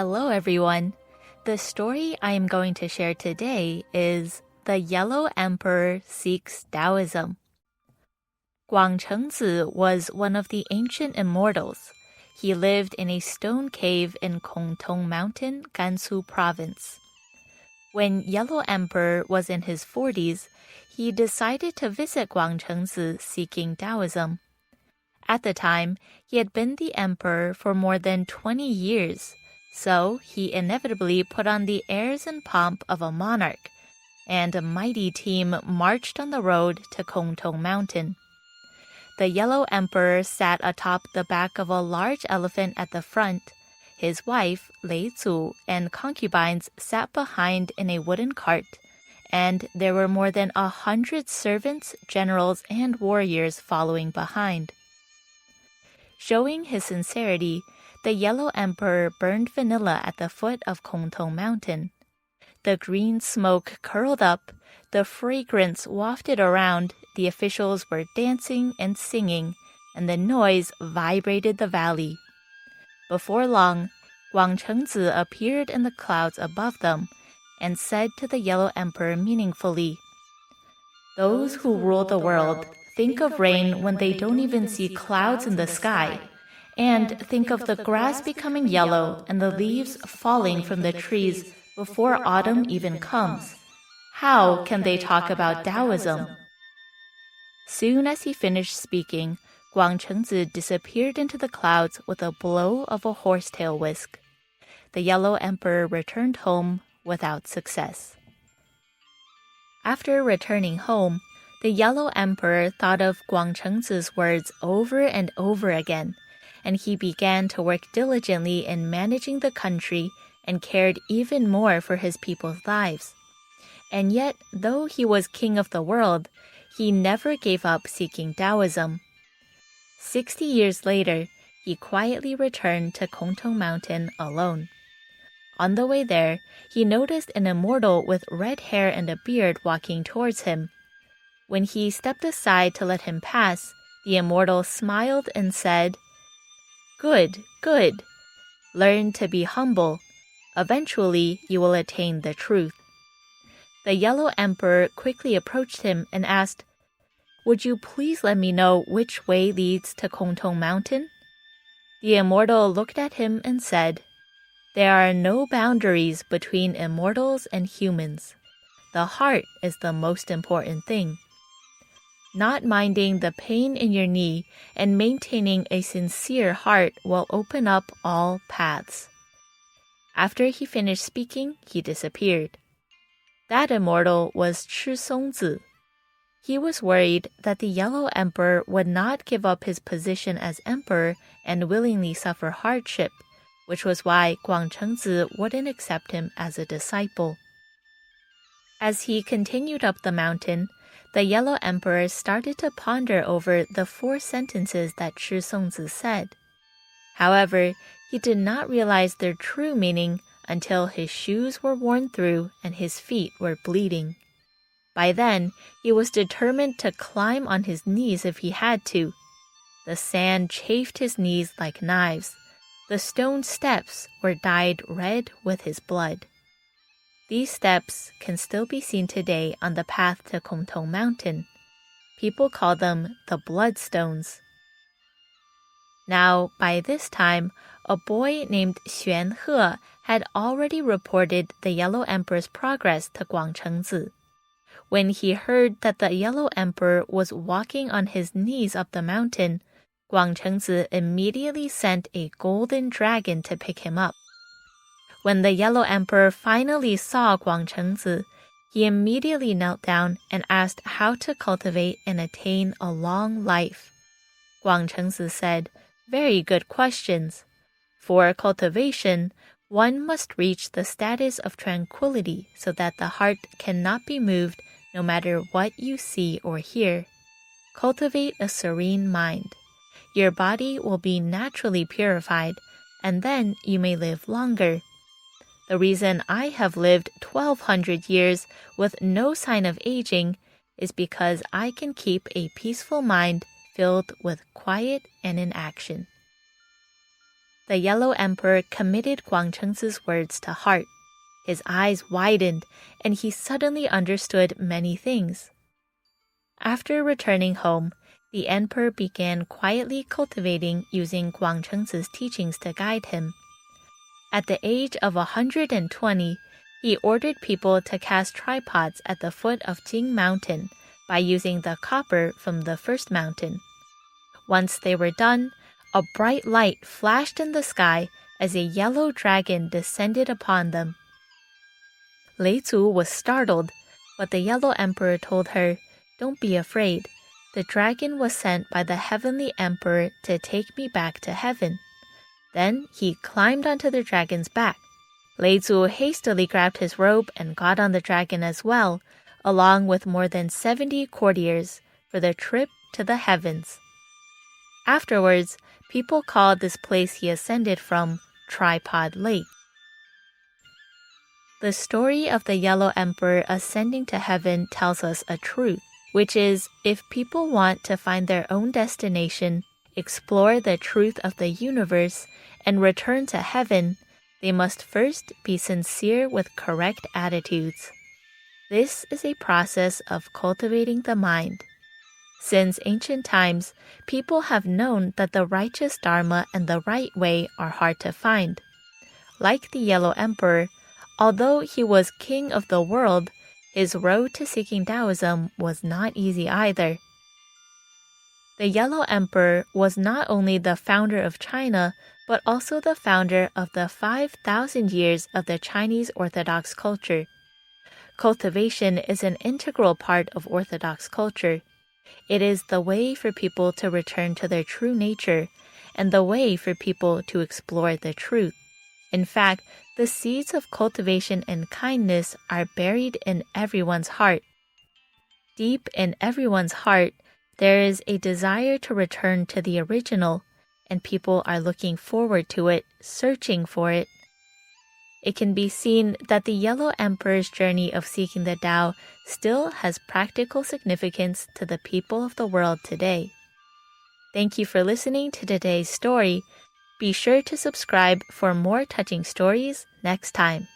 Hello everyone. The story I am going to share today is The Yellow Emperor Seeks Taoism. Guang Chengzi was one of the ancient immortals. He lived in a stone cave in Kongtong Mountain, Gansu Province. When Yellow Emperor was in his 40s, he decided to visit Guang Chengzi seeking Taoism. At the time, he had been the emperor for more than 20 years, so he inevitably put on the airs and pomp of a monarch, and a mighty team marched on the road to Kongtong Mountain. The Yellow Emperor sat atop the back of a large elephant at the front. His wife, Leizu, and concubines sat behind in a wooden cart, and there were more than 100 servants, generals, and warriors following behind. Showing his sincerity, the Yellow Emperor burned vanilla at the foot of Kongtong Mountain. The green smoke curled up, the fragrance wafted around, the officials were dancing and singing, and the noise vibrated the valley. Before long, Guang Chengzi appeared in the clouds above them and said to the Yellow Emperor meaningfully, "Those who rule the world think of rain when they don't even see clouds in the sky, and think of the grass becoming yellow and the leaves falling from the trees before autumn even comes. How can they talk about Taoism?" Soon as he finished speaking, Guang Chengzi disappeared into the clouds with a blow of a horsetail whisk. The Yellow Emperor returned home without success. After returning home, the Yellow Emperor thought of Guang Chengzi's words over and over again, and he began to work diligently in managing the country and cared even more for his people's lives. And yet, though he was king of the world, he never gave up seeking Taoism. 60 years later, he quietly returned to Kongtong Mountain alone. On the way there, he noticed an immortal with red hair and a beard walking towards him. When he stepped aside to let him pass, the immortal smiled and said, "Good, good. Learn to be humble. Eventually, you will attain the truth." The Yellow Emperor quickly approached him and asked, "Would you please let me know which way leads to Kongtong Mountain?" The immortal looked at him and said, "There are no boundaries between immortals and humans. The heart is the most important thing. Not minding the pain in your knee and maintaining a sincere heart will open up all paths." After he finished speaking, he disappeared. That immortal was Songzi. He was worried that the Yellow Emperor would not give up his position as emperor and willingly suffer hardship, which was why Guang Chengzi wouldn't accept him as a disciple. As he continued up the mountain, the Yellow Emperor started to ponder over the 4 sentences that Songzi said. However, he did not realize their true meaning until his shoes were worn through and his feet were bleeding. By then, he was determined to climb on his knees if he had to. The sand chafed his knees like knives. The stone steps were dyed red with his blood. These steps can still be seen today on the path to Kongtong Mountain. People call them the bloodstones. Now, by this time, a boy named Xuan He had already reported the Yellow Emperor's progress to Guang Chengzi. When he heard that the Yellow Emperor was walking on his knees up the mountain, Guang Chengzi immediately sent a golden dragon to pick him up. When the Yellow Emperor finally saw Guang Chengzi, he immediately knelt down and asked how to cultivate and attain a long life. Guang Chengzi said, "Very good questions. For cultivation, one must reach the status of tranquility so that the heart cannot be moved no matter what you see or hear. Cultivate a serene mind. Your body will be naturally purified, and then you may live longer. The reason I have lived 1,200 years with no sign of aging is because I can keep a peaceful mind filled with quiet and inaction." The Yellow Emperor committed Guangchengzi's words to heart. His eyes widened, and he suddenly understood many things. After returning home, the emperor began quietly cultivating using Guangchengzi's teachings to guide him. At the age of 120, he ordered people to cast tripods at the foot of Jing Mountain by using the copper from the first mountain. Once they were done, a bright light flashed in the sky as a yellow dragon descended upon them. Leizu was startled, but the Yellow Emperor told her, "Don't be afraid. The dragon was sent by the Heavenly Emperor to take me back to heaven." Then he climbed onto the dragon's back. Leizu hastily grabbed his robe and got on the dragon as well, along with more than 70 courtiers, for the trip to the heavens. Afterwards, people called this place he ascended from Tripod Lake. The story of the Yellow Emperor ascending to heaven tells us a truth, which is, if people want to find their own destination, explore the truth of the universe, and return to heaven, they must first be sincere with correct attitudes. This is a process of cultivating the mind. Since ancient times, people have known that the righteous Dharma and the right way are hard to find. Like the Yellow Emperor, although he was king of the world, his road to seeking Taoism was not easy either. The Yellow Emperor was not only the founder of China, but also the founder of the 5,000 years of the Chinese Orthodox culture. Cultivation is an integral part of Orthodox culture. It is the way for people to return to their true nature, and the way for people to explore the truth. In fact, the seeds of cultivation and kindness are buried in everyone's heart. Deep in everyone's heart, there is a desire to return to the original, and people are looking forward to it, searching for it. It can be seen that the Yellow Emperor's journey of seeking the Tao still has practical significance to the people of the world today. Thank you for listening to today's story. Be sure to subscribe for more touching stories next time.